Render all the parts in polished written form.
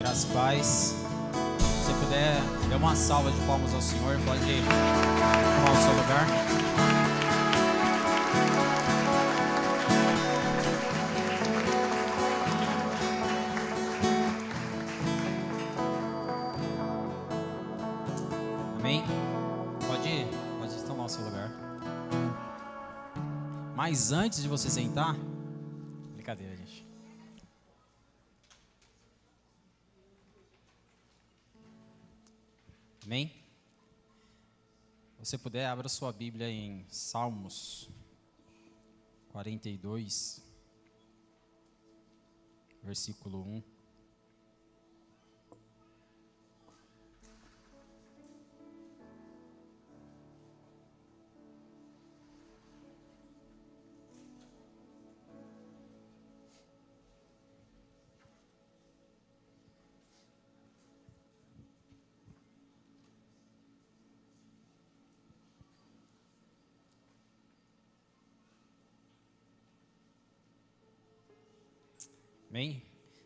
Graças e paz. Se você puder, dê uma salva de palmas ao Senhor, pode tomar o seu lugar. Amém? Pode tomar o seu lugar. Mas antes de você sentar, brincadeira, gente. Amém? Se você puder, abra sua Bíblia em Salmos 42, versículo 1. Amém?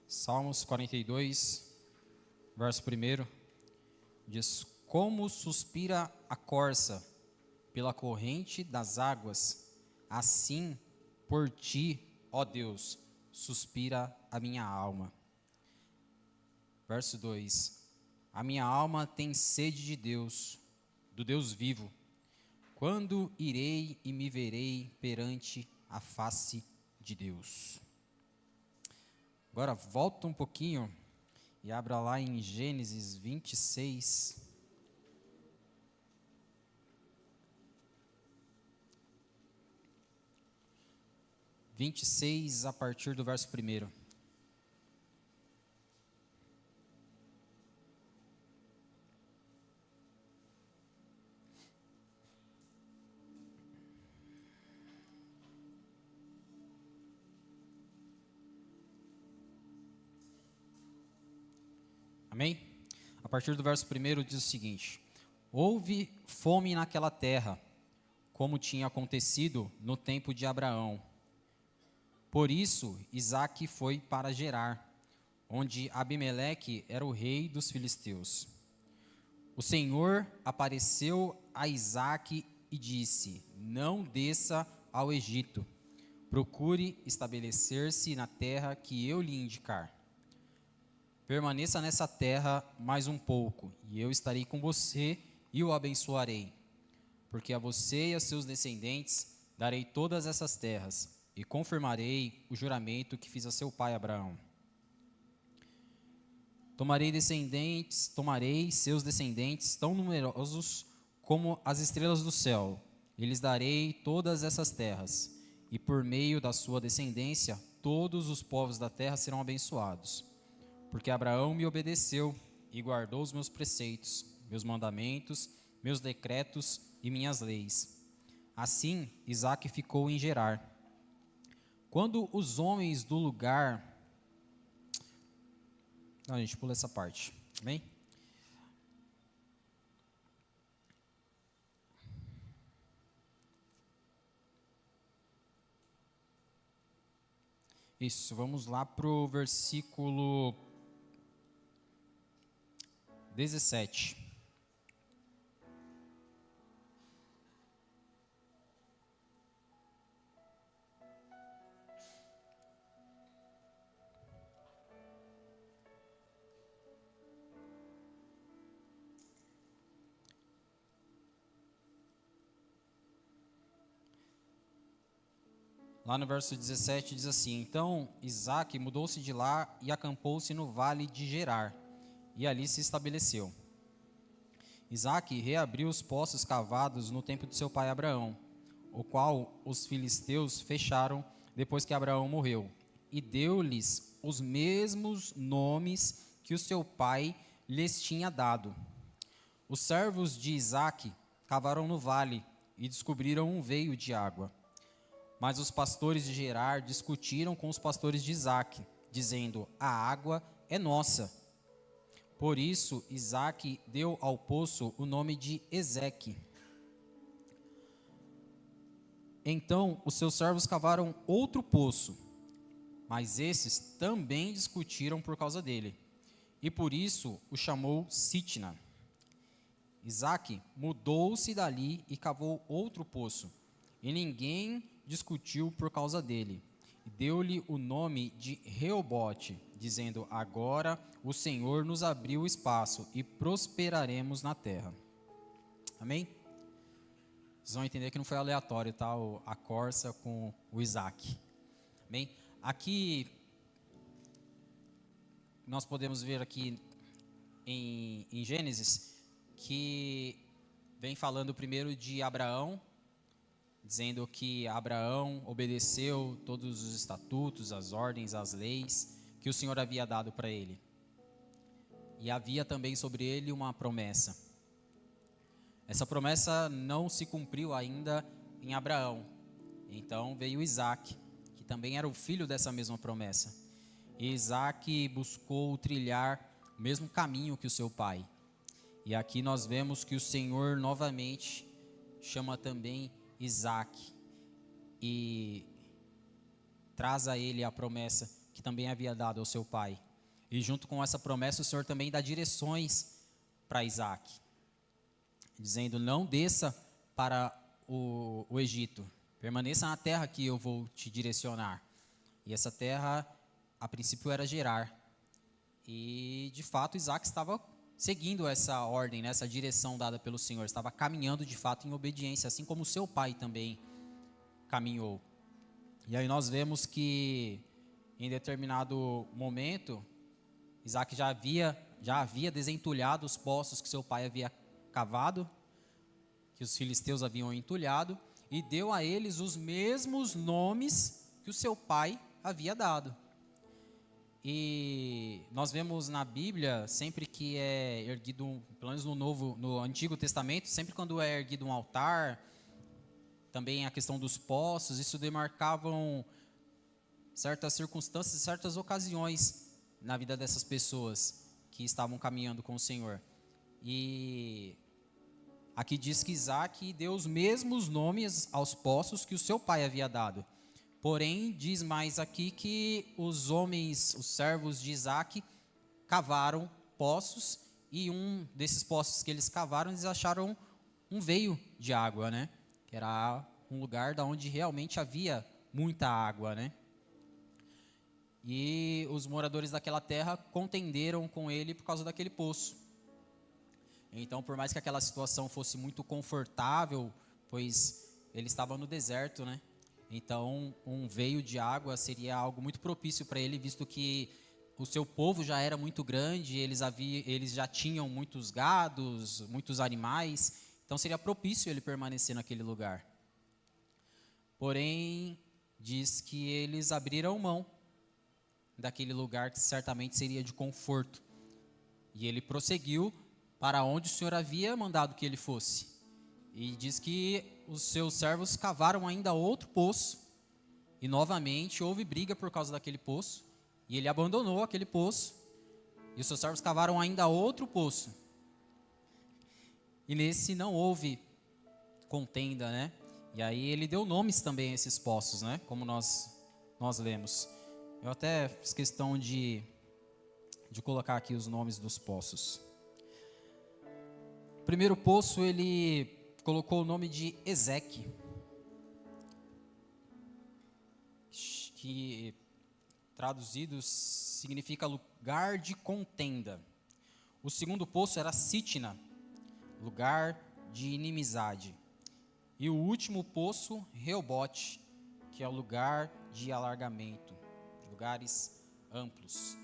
Salmos 42, verso 1, diz: Como suspira a corça pela corrente das águas, assim por ti, ó Deus, suspira a minha alma. Verso 2: A minha alma tem sede de Deus, do Deus vivo. Quando irei e me verei perante a face de Deus? Agora volta um pouquinho e abra lá em Gênesis 26. A partir do verso 1. Amém? A partir do verso 1 diz o seguinte: Houve fome naquela terra, como tinha acontecido no tempo de Abraão. Por isso, Isaque foi para Gerar, onde Abimeleque era o rei dos filisteus. O Senhor apareceu a Isaque e disse: Não desça ao Egito, procure estabelecer-se na terra que eu lhe indicar. Permaneça nessa terra mais um pouco, e eu estarei com você e o abençoarei. Porque a você e a seus descendentes darei todas essas terras, e confirmarei o juramento que fiz a seu pai Abraão. Tomarei seus descendentes tão numerosos como as estrelas do céu, e lhes darei todas essas terras, e por meio da sua descendência todos os povos da terra serão abençoados. Porque Abraão me obedeceu e guardou os meus preceitos, meus mandamentos, meus decretos e minhas leis. Assim, Isaque ficou em Gerar. Quando os homens do lugar... Não, a gente pula essa parte, amém? Isso, vamos lá para o versículo 17. Lá no verso 17 diz assim: Então Isaque mudou-se de lá e acampou-se no vale de Gerar, e ali se estabeleceu. Isaque reabriu os poços cavados no tempo de seu pai Abraão, o qual os filisteus fecharam depois que Abraão morreu, e deu-lhes os mesmos nomes que o seu pai lhes tinha dado. Os servos de Isaque cavaram no vale e descobriram um veio de água. Mas os pastores de Gerar discutiram com os pastores de Isaque, dizendo: A água é nossa. Por isso, Isaque deu ao poço o nome de Ezeque. Então, os seus servos cavaram outro poço, mas esses também discutiram por causa dele. e por isso o chamou Sitna. Isaque mudou-se dali e cavou outro poço, e ninguém discutiu por causa dele. E deu-lhe o nome de Reobote, dizendo: agora o Senhor nos abriu espaço e prosperaremos na terra. Amém? Vocês vão entender que não foi aleatório, tá? A corça com o Isaque. Amém? Aqui, nós podemos ver aqui em Gênesis, que vem falando primeiro de Abraão, dizendo que Abraão obedeceu todos os estatutos, as ordens, as leis que o Senhor havia dado para ele. E havia também sobre ele uma promessa. Essa promessa não se cumpriu ainda em Abraão. Então veio Isaque, que também era o filho dessa mesma promessa. E Isaque buscou trilhar o mesmo caminho que o seu pai. E aqui nós vemos que o Senhor novamente chama também Isaque e traz a ele a promessa que também havia dado ao seu pai. E junto com essa promessa o Senhor também dá direções para Isaque, dizendo: não desça para o Egito, permaneça na terra que eu vou te direcionar. E essa terra, a princípio, era Gerar. E, de fato, Isaque estava seguindo essa ordem, né, essa direção dada pelo Senhor. Estava caminhando, de fato, em obediência, assim como seu pai também caminhou. E aí nós vemos que, em determinado momento, Isaque já havia desentulhado os poços que seu pai havia cavado, que os filisteus haviam entulhado, e deu a eles os mesmos nomes que o seu pai havia dado. E nós vemos na Bíblia, sempre que é erguido, pelo menos no Antigo Testamento, sempre quando é erguido um altar, também a questão dos poços, isso demarcavam certas circunstâncias, certas ocasiões na vida dessas pessoas que estavam caminhando com o Senhor. E aqui diz que Isaque deu os mesmos nomes aos poços que o seu pai havia dado. Porém, diz mais aqui que os homens, os servos de Isaque, cavaram poços, e um desses poços que eles cavaram, eles acharam um veio de água, né? Que era um lugar da onde realmente havia muita água, né? E os moradores daquela terra contenderam com ele por causa daquele poço. Então, por mais que aquela situação fosse muito confortável, pois ele estava no deserto, né? Então, um veio de água seria algo muito propício para ele, visto que o seu povo já era muito grande, eles já tinham muitos gados, muitos animais, então seria propício ele permanecer naquele lugar. Porém, diz que eles abriram mão daquele lugar que certamente seria de conforto. E ele prosseguiu para onde o Senhor havia mandado que ele fosse. E diz que os seus servos cavaram ainda outro poço, e novamente houve briga por causa daquele poço, e ele abandonou aquele poço, e os seus servos cavaram ainda outro poço. E nesse não houve contenda, né? E aí ele deu nomes também a esses poços, né? Como nós lemos. Eu até fiz questão de colocar aqui os nomes dos poços. O primeiro poço, ele colocou o nome de Ezeque, que traduzido significa lugar de contenda. O segundo poço era Sitna, lugar de inimizade. E o último poço, Reobote, que é o lugar de alargamento, lugares amplos.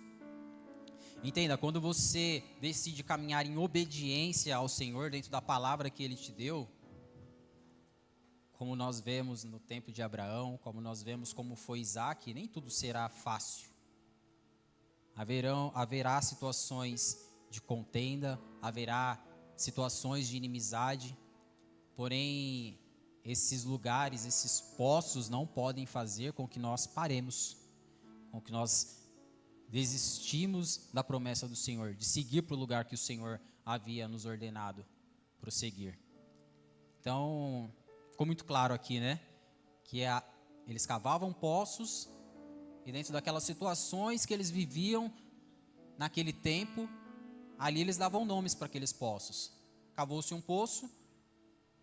Entenda, quando você decide caminhar em obediência ao Senhor dentro da palavra que Ele te deu, como nós vemos no tempo de Abraão, como nós vemos como foi Isaque, nem tudo será fácil. Haverá situações de contenda, haverá situações de inimizade, porém, esses lugares, esses poços não podem fazer com que nós paremos, com que nós desistimos da promessa do Senhor, de seguir para o lugar que o Senhor havia nos ordenado prosseguir. Então, ficou muito claro aqui, né? Que eles cavavam poços, e dentro daquelas situações que eles viviam, naquele tempo, ali eles davam nomes para aqueles poços. Cavou-se um poço,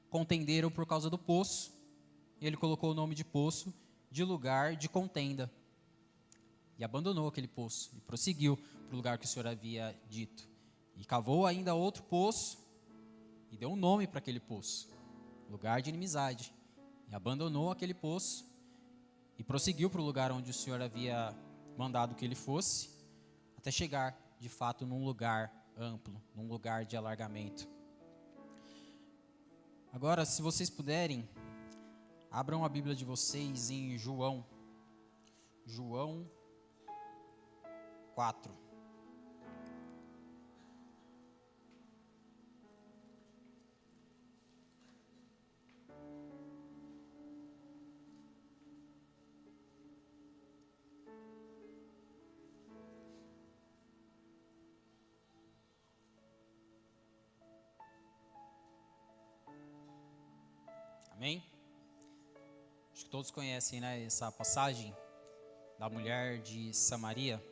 contenderam por causa do poço, e ele colocou o nome de poço de lugar de contenda. E abandonou aquele poço, e prosseguiu para o lugar que o Senhor havia dito. E cavou ainda outro poço, e deu um nome para aquele poço, lugar de inimizade. E abandonou aquele poço, e prosseguiu para o lugar onde o Senhor havia mandado que ele fosse, até chegar, de fato, num lugar amplo, num lugar de alargamento. Agora, se vocês puderem, abram a Bíblia de vocês em João 4. Amém? Acho que todos conhecem, né, essa passagem da mulher de Samaria.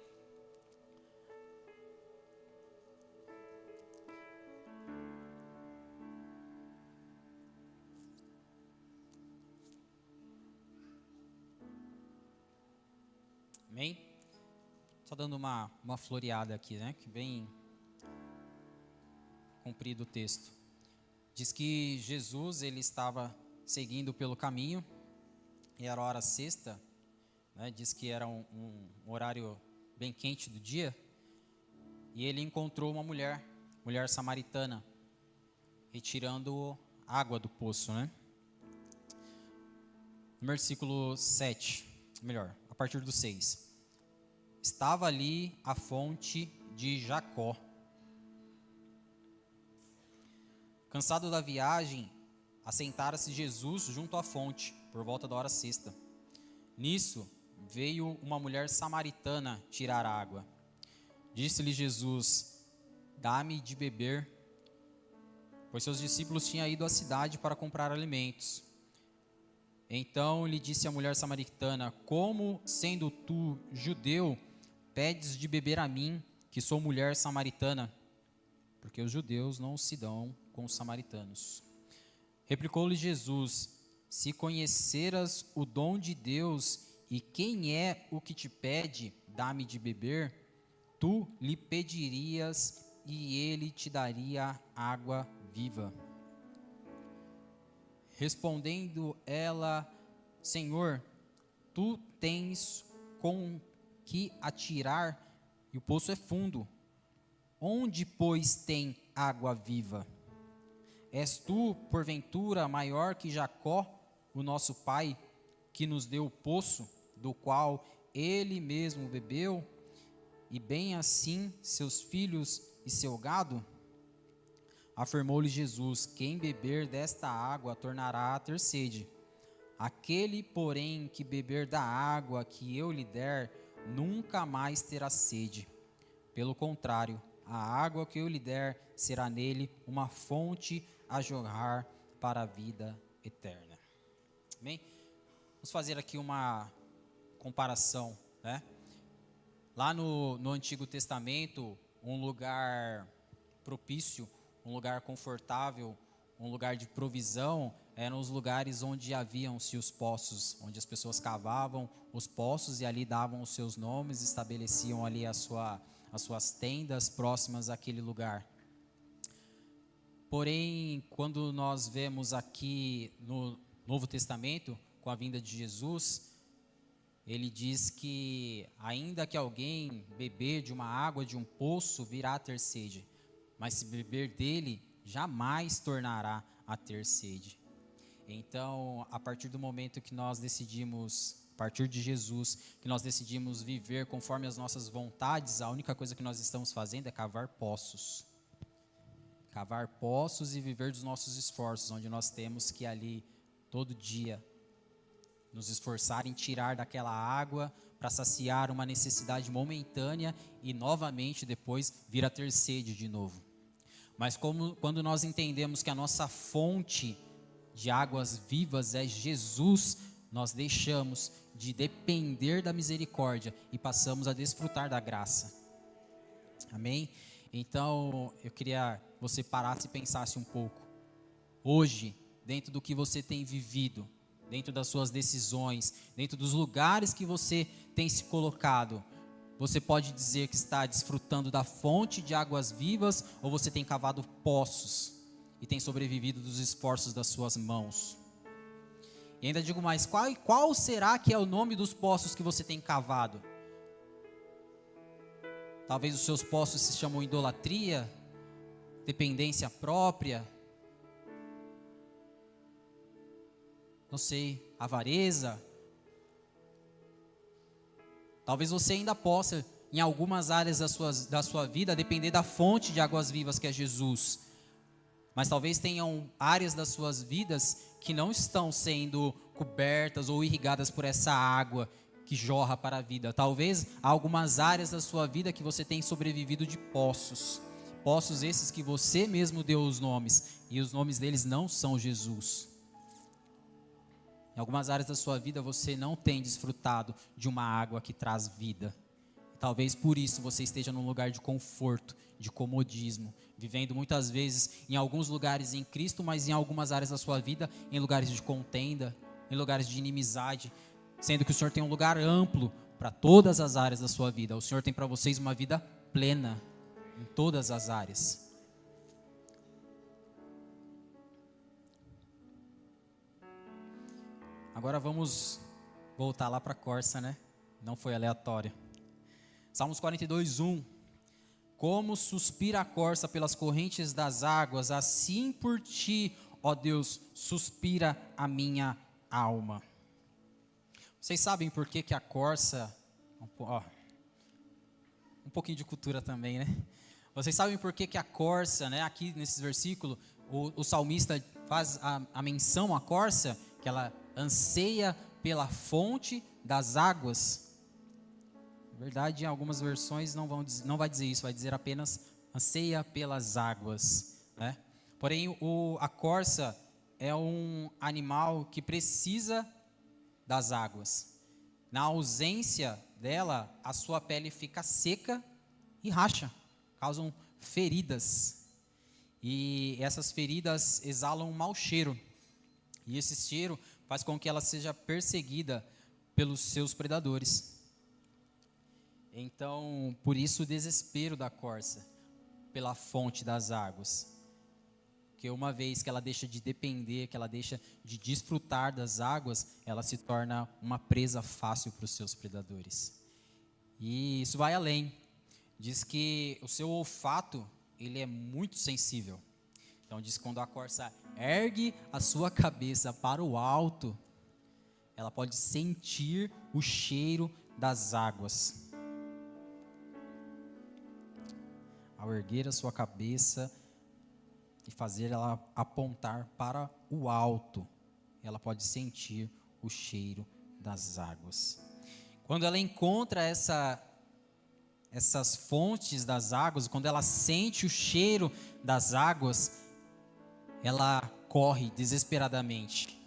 Amém? Só dando uma floreada aqui, né, que bem comprido o texto. Diz que Jesus, ele estava seguindo pelo caminho, e era a hora sexta, né, diz que era um horário bem quente do dia, e ele encontrou uma mulher samaritana, retirando água do poço, né? No versículo 7, melhor, a partir do 6. Estava ali a fonte de Jacó. Cansado da viagem, assentara-se Jesus junto à fonte, por volta da hora sexta. Nisso, veio uma mulher samaritana tirar água. Disse-lhe Jesus: dá-me de beber, pois seus discípulos tinham ido à cidade para comprar alimentos. Então lhe disse a mulher samaritana: como, sendo tu judeu, pedes de beber a mim, que sou mulher samaritana? Porque os judeus não se dão com os samaritanos. Replicou-lhe Jesus: se conheceras o dom de Deus e quem é o que te pede, dá-me de beber, tu lhe pedirias e ele te daria água viva. Respondendo ela: Senhor, tu tens com que atirar e o poço é fundo. Onde, pois, tem água viva? És tu, porventura, maior que Jacó, o nosso pai, que nos deu o poço, do qual ele mesmo bebeu, e bem assim seus filhos e seu gado? Afirmou-lhe Jesus: quem beber desta água tornará a ter sede. Aquele, porém, que beber da água que eu lhe der, nunca mais terá sede. Pelo contrário, a água que eu lhe der será nele uma fonte a jorrar para a vida eterna. Amém? Vamos fazer aqui uma comparação, né? Lá no Antigo Testamento, um lugar propício, um lugar confortável, um lugar de provisão, eram os lugares onde haviam-se os poços, onde as pessoas cavavam os poços e ali davam os seus nomes, estabeleciam ali as suas tendas próximas àquele lugar. Porém, quando nós vemos aqui no Novo Testamento, com a vinda de Jesus, ele diz que ainda que alguém beber de uma água de um poço, virá a ter sede, mas se beber dele, jamais tornará a ter sede. Então, a partir do momento que nós decidimos, a partir de Jesus, que nós decidimos viver conforme as nossas vontades, a única coisa que nós estamos fazendo é cavar poços. Cavar poços e viver dos nossos esforços, onde nós temos que ali, todo dia, nos esforçar em tirar daquela água para saciar uma necessidade momentânea e novamente depois vir a ter sede de novo. Mas quando nós entendemos que a nossa fonte de águas vivas é Jesus, nós deixamos de depender da misericórdia e passamos a desfrutar da graça. Amém? Então, eu queria que você parasse e pensasse um pouco. Hoje, dentro do que você tem vivido, dentro das suas decisões, dentro dos lugares que você tem se colocado, você pode dizer que está desfrutando da fonte de águas vivas, ou você tem cavado poços e tem sobrevivido dos esforços das suas mãos? E ainda digo mais, qual será que é o nome dos poços que você tem cavado? Talvez os seus poços se chamam idolatria, dependência própria, não sei, avareza. Talvez você ainda possa, em algumas áreas da sua vida, depender da fonte de águas vivas que é Jesus. Mas talvez tenham áreas das suas vidas que não estão sendo cobertas ou irrigadas por essa água que jorra para a vida. Talvez há algumas áreas da sua vida que você tem sobrevivido de poços. Poços esses que você mesmo deu os nomes, e os nomes deles não são Jesus. Em algumas áreas da sua vida você não tem desfrutado de uma água que traz vida. Talvez por isso você esteja num lugar de conforto, de comodismo, vivendo muitas vezes em alguns lugares em Cristo, mas em algumas áreas da sua vida em lugares de contenda, em lugares de inimizade, sendo que o Senhor tem um lugar amplo para todas as áreas da sua vida. O Senhor tem para vocês uma vida plena em todas as áreas. Agora vamos voltar lá para a corça, né? Não foi aleatório. Salmos 42:1. Como suspira a corça pelas correntes das águas, assim por ti, ó Deus, suspira a minha alma. Vocês sabem por que a corça... um pouquinho de cultura também, né? Vocês sabem por que a corça, né? Aqui nesses versículos, o salmista faz a menção à corça, que ela anseia pela fonte das águas. Na verdade, em algumas versões não vai dizer isso, vai dizer apenas anseia pelas águas, né? Porém, a corça é um animal que precisa das águas. Na ausência dela, a sua pele fica seca e racha, causam feridas. E essas feridas exalam um mau cheiro. E esse cheiro faz com que ela seja perseguida pelos seus predadores. Então, por isso o desespero da corça pela fonte das águas. Porque uma vez que ela deixa de depender, que ela deixa de desfrutar das águas, ela se torna uma presa fácil para os seus predadores. E isso vai além. Diz que o seu olfato, ele é muito sensível. Então diz que quando a corça ergue a sua cabeça para o alto, ela pode sentir o cheiro das águas. Ao erguer a sua cabeça e fazer ela apontar para o alto, ela pode sentir o cheiro das águas. Quando ela encontra essas fontes das águas, quando ela sente o cheiro das águas, ela corre desesperadamente.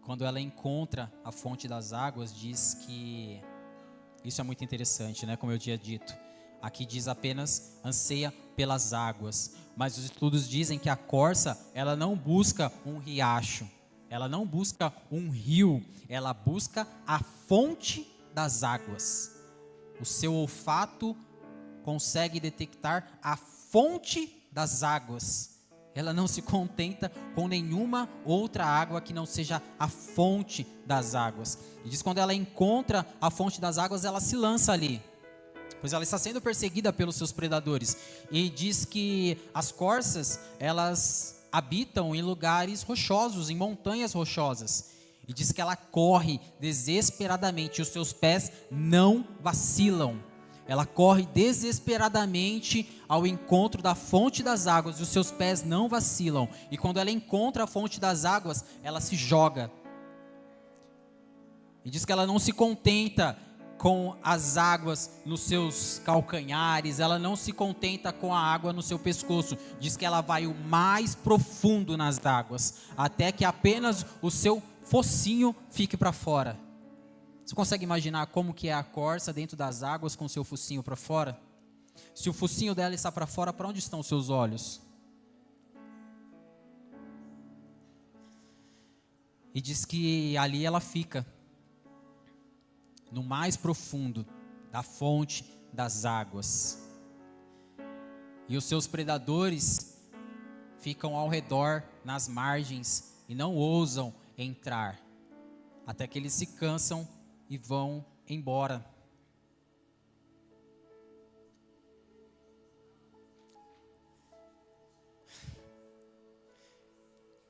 Quando ela encontra a fonte das águas, diz que... Isso é muito interessante, né? Como eu tinha dito. Aqui diz apenas anseia pelas águas. Mas os estudos dizem que a corça, ela não busca um riacho. Ela não busca um rio. Ela busca a fonte das águas. O seu olfato consegue detectar a fonte das águas. Ela não se contenta com nenhuma outra água que não seja a fonte das águas. E diz que quando ela encontra a fonte das águas, ela se lança ali, pois ela está sendo perseguida pelos seus predadores. E diz que as corças, elas habitam em lugares rochosos, em montanhas rochosas. E diz que ela corre desesperadamente, e os seus pés não vacilam. Ela corre desesperadamente ao encontro da fonte das águas, e os seus pés não vacilam. E quando ela encontra a fonte das águas, ela se joga. E diz que ela não se contenta com as águas nos seus calcanhares, ela não se contenta com a água no seu pescoço. Diz que ela vai o mais profundo nas águas, até que apenas o seu focinho fique para fora. Você consegue imaginar como que é a corça dentro das águas com seu focinho para fora? Se o focinho dela está para fora, para onde estão os seus olhos? E diz que ali ela fica, no mais profundo da fonte das águas. E os seus predadores ficam ao redor, nas margens, e não ousam entrar, até que eles se cansam e vão embora.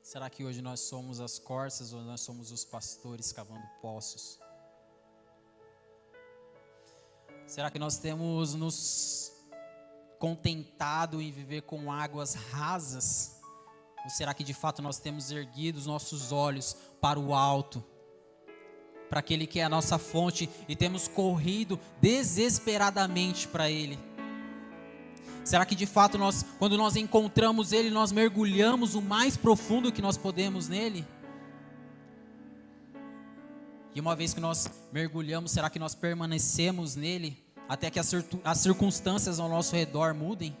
Será que hoje nós somos as corças ou nós somos os pastores cavando poços? Será que nós temos nos contentado em viver com águas rasas? Ou será que de fato nós temos erguido os nossos olhos para o alto, para aquele que é a nossa fonte, e temos corrido desesperadamente para Ele? Será que de fato nós, quando nós encontramos Ele, nós mergulhamos o mais profundo que nós podemos nele? E uma vez que nós mergulhamos, será que nós permanecemos nele até que as circunstâncias ao nosso redor mudem?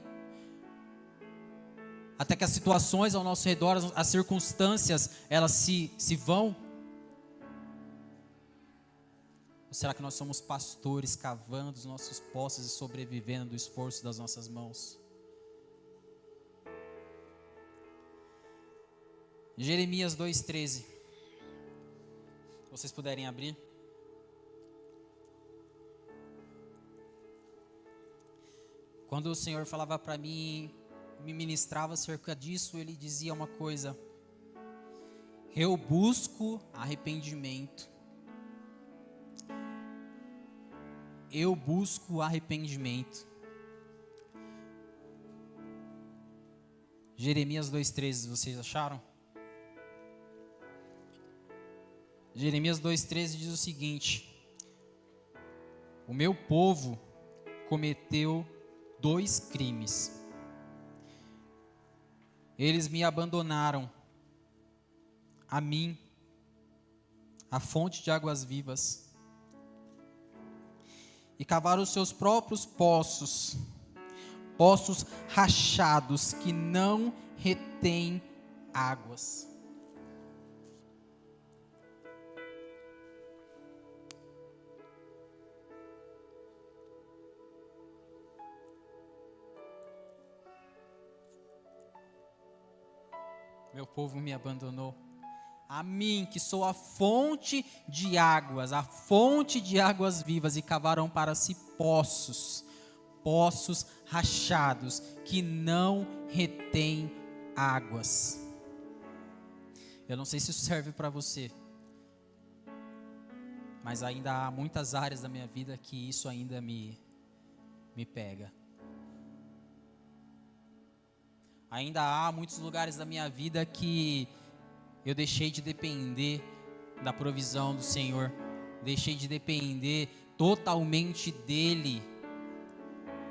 Até que as situações ao nosso redor, as circunstâncias, elas se vão? Ou será que nós somos pastores cavando os nossos poços e sobrevivendo do esforço das nossas mãos? Jeremias 2,13. Se vocês puderem abrir. Quando o Senhor falava para mim, me ministrava acerca disso, Ele dizia uma coisa: eu busco arrependimento. Eu busco arrependimento. Jeremias 2,13, vocês acharam? Jeremias 2,13 diz o seguinte: o meu povo cometeu 2 crimes. Eles me abandonaram, a mim, a fonte de águas vivas, e cavaram os seus próprios poços, poços rachados que não retêm águas. Meu povo me abandonou, a mim, que sou a fonte de águas, a fonte de águas vivas, e cavaram para si poços, poços rachados, que não retêm águas. Eu não sei se isso serve para você, mas ainda há muitas áreas da minha vida que isso ainda me pega. Ainda há muitos lugares da minha vida que eu deixei de depender da provisão do Senhor, deixei de depender totalmente dEle,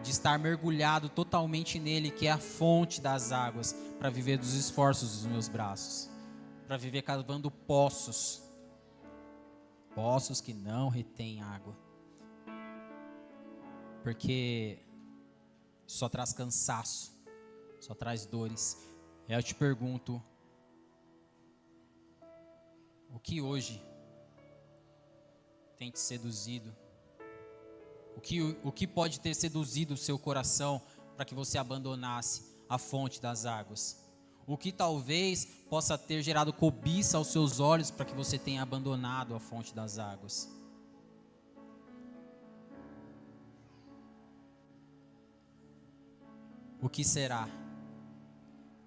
de estar mergulhado totalmente nele, que é a fonte das águas, para viver dos esforços dos meus braços, para viver cavando poços, poços que não retêm água, porque só traz cansaço, só traz dores. E aí eu te pergunto, o que hoje tem te seduzido? O que pode ter seduzido o seu coração para que você abandonasse a fonte das águas? O que talvez possa ter gerado cobiça aos seus olhos para que você tenha abandonado a fonte das águas? O que será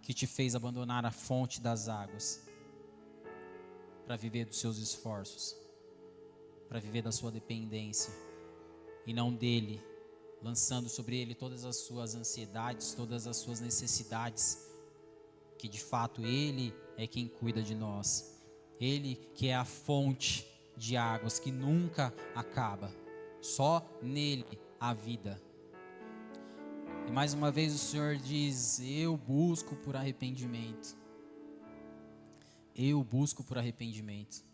que te fez abandonar a fonte das águas para viver dos seus esforços, para viver da sua dependência e não dele, lançando sobre ele todas as suas ansiedades, todas as suas necessidades, que de fato ele é quem cuida de nós, ele que é a fonte de águas que nunca acaba, só nele há vida. E mais uma vez o Senhor diz: eu busco por arrependimento. Eu busco por arrependimento.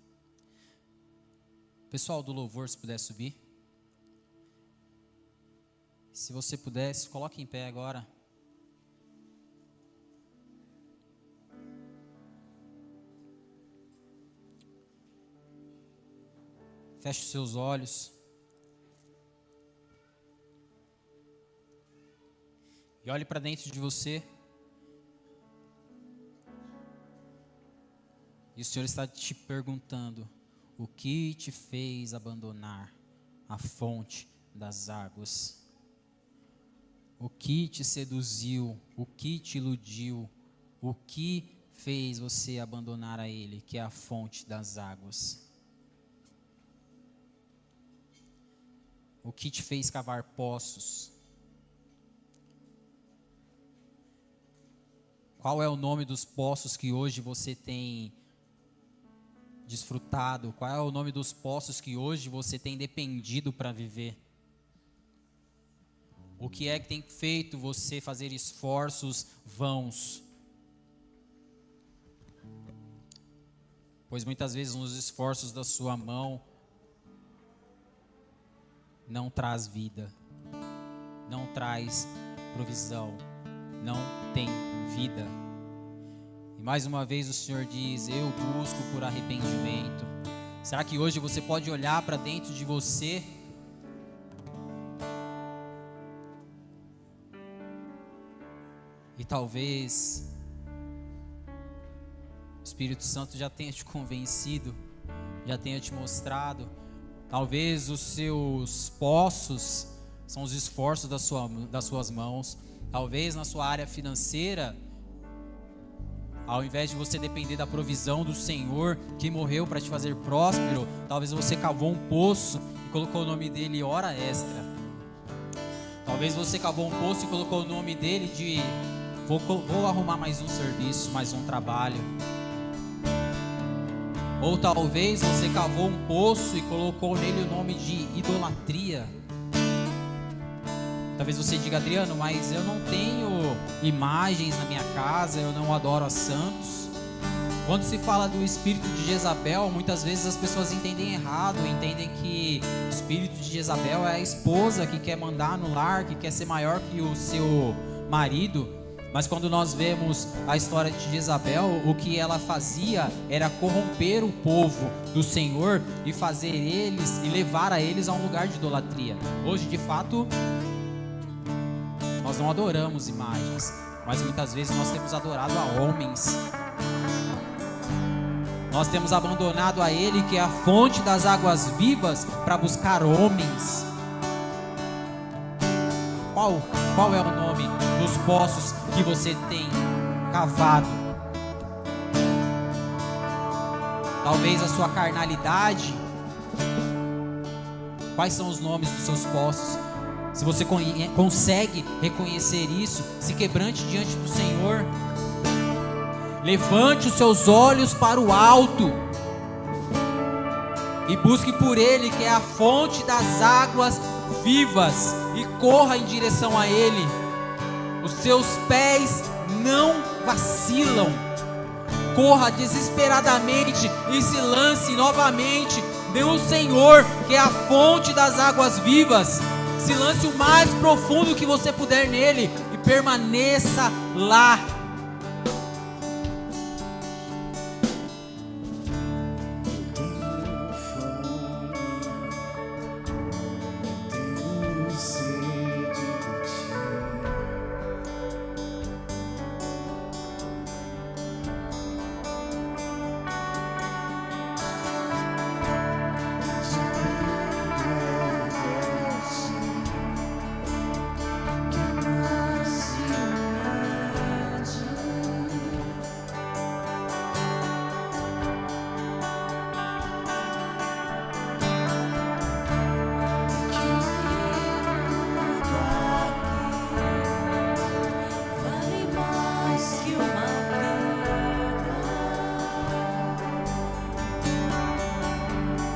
Pessoal do louvor, se puder subir. Se você puder, se coloque em pé agora. Feche os seus olhos. E olhe para dentro de você. E o Senhor está te perguntando: o que te fez abandonar a fonte das águas? O que te seduziu? O que te iludiu? O que fez você abandonar a Ele, que é a fonte das águas? O que te fez cavar poços? Qual é o nome dos poços que hoje você tem desfrutado? Qual é o nome dos poços que hoje você tem dependido para viver? O que é que tem feito você fazer esforços vãos? Pois muitas vezes os esforços da sua mão não traz vida, não traz provisão, não tem vida. E mais uma vez o Senhor diz: eu busco por arrependimento. Será que hoje você pode olhar para dentro de você e talvez o Espírito Santo já tenha te convencido, já tenha te mostrado? Talvez os seus poços são os esforços das suas mãos. Talvez na sua área financeira, ao invés de você depender da provisão do Senhor, que morreu para te fazer próspero, talvez você cavou um poço e colocou o nome dele hora extra. Talvez você cavou um poço e colocou o nome dele de vou arrumar mais um serviço, mais um trabalho. Ou talvez você cavou um poço e colocou nele o nome de idolatria. Talvez você diga: Adriano, mas eu não tenho imagens na minha casa, eu não adoro a santos. Quando se fala do espírito de Jezabel, muitas vezes as pessoas entendem errado, entendem que o espírito de Jezabel é a esposa que quer mandar no lar, que quer ser maior que o seu marido. Mas quando nós vemos a história de Jezabel, o que ela fazia era corromper o povo do Senhor e fazer eles e levar a eles a um lugar de idolatria. Hoje, de fato, nós não adoramos imagens, mas muitas vezes nós temos adorado a homens. Nós temos abandonado a Ele, que é a fonte das águas vivas, para buscar homens. Qual é o nome dos poços que você tem cavado? Talvez a sua carnalidade. Quais são os nomes dos seus poços? Se você consegue reconhecer isso, se quebrante diante do Senhor. Levante os seus olhos para o alto e busque por Ele, que é a fonte das águas vivas, e corra em direção a Ele. Os seus pés não vacilam. Corra desesperadamente e se lance novamente no Senhor, que é a fonte das águas vivas. Se lance o mais profundo que você puder nele e permaneça lá.